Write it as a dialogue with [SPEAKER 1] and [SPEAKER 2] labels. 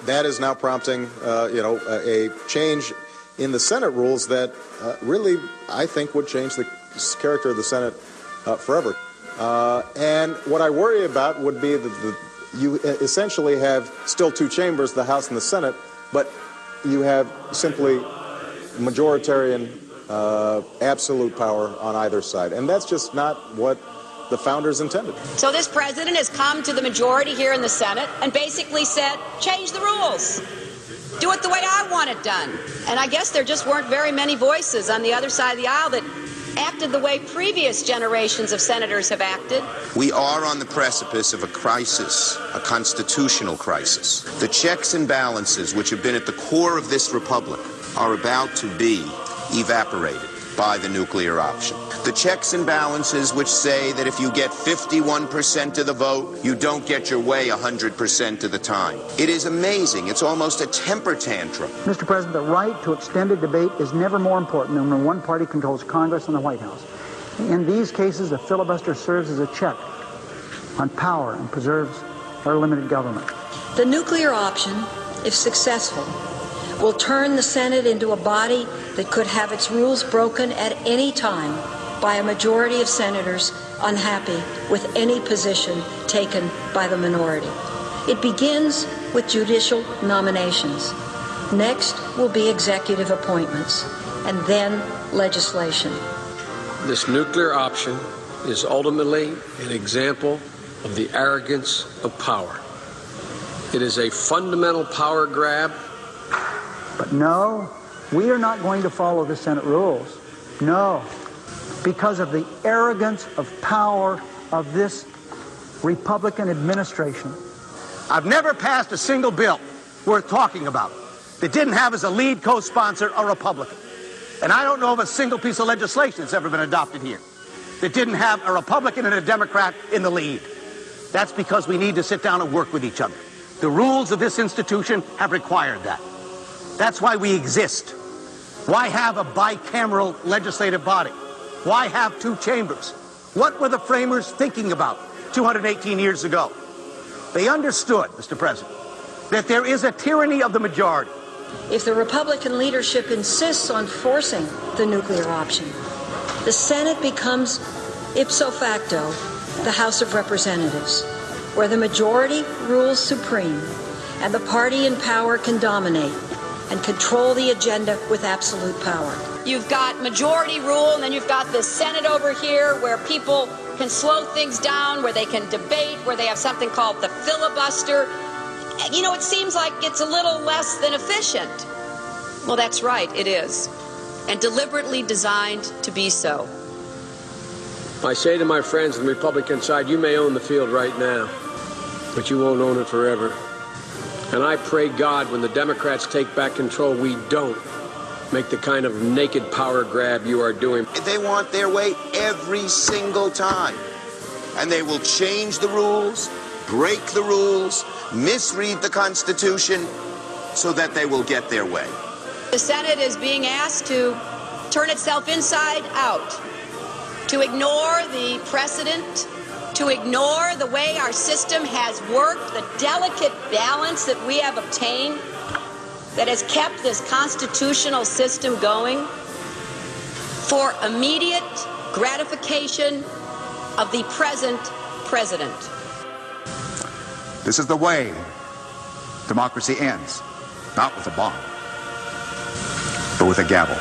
[SPEAKER 1] that is now prompting, a change in the Senate rules that really, I think, would change the character of the Senate forever. And what I worry about would be that you essentially have still two chambers, the House and the Senate, but you have simply majoritarian absolute power on either side. And that's just not what the founders intended.
[SPEAKER 2] So this president has come to the majority here in the Senate and basically said, change the rules. Do it the way I want it done. And I guess there just weren't very many voices on the other side of the aisle that acted the way previous generations of senators have acted.
[SPEAKER 3] We are on the precipice of a crisis, a constitutional crisis. The checks and balances which have been at the core of this republic are about to be evaporated by the nuclear option. The checks and balances which say that if you get 51% of the vote, you don't get your way 100% of the time. It is amazing. It's almost a temper tantrum.
[SPEAKER 4] Mr. President, the right to extended debate is never more important than when one party controls Congress and the White House. In these cases, the filibuster serves as a check on power and preserves our limited government.
[SPEAKER 5] The nuclear option, if successful, will turn the Senate into a body that could have its rules broken at any time by a majority of senators unhappy with any position taken by the minority. It begins with judicial nominations. Next will be executive appointments, and then legislation.
[SPEAKER 6] This nuclear option is ultimately an example of the arrogance of power. It is a fundamental power grab.
[SPEAKER 4] But no, we are not going to follow the Senate rules. No, because of the arrogance of power of this Republican administration.
[SPEAKER 7] I've never passed a single bill worth talking about that didn't have as a lead co-sponsor a Republican. And I don't know of a single piece of legislation that's ever been adopted here that didn't have a Republican and a Democrat in the lead. That's because we need to sit down and work with each other. The rules of this institution have required that. That's why we exist. Why have a bicameral legislative body? Why have two chambers? What were the framers thinking about 218 years ago? They understood, Mr. President, that there is a tyranny of the majority.
[SPEAKER 5] If the Republican leadership insists on forcing the nuclear option, the Senate becomes ipso facto the House of Representatives, where the majority rules supreme and the party in power can dominate and control the agenda with absolute power.
[SPEAKER 2] You've got majority rule, and then you've got the Senate over here where people can slow things down, where they can debate, where they have something called the filibuster. You know, it seems like it's a little less than efficient. Well, that's right, it is. And deliberately designed to be so.
[SPEAKER 6] I say to my friends on the Republican side, you may own the field right now, but you won't own it forever. And I pray God when the Democrats take back control, we don't make the kind of naked power grab you are doing.
[SPEAKER 3] They want their way every single time. And they will change the rules, break the rules, misread the Constitution so that they will get their way.
[SPEAKER 2] The Senate is being asked to turn itself inside out, to ignore the precedent, to ignore the way our system has worked, the delicate balance that we have obtained that has kept this constitutional system going for immediate gratification of the present president.
[SPEAKER 8] This is the way democracy ends, not with a bomb, but with a gavel.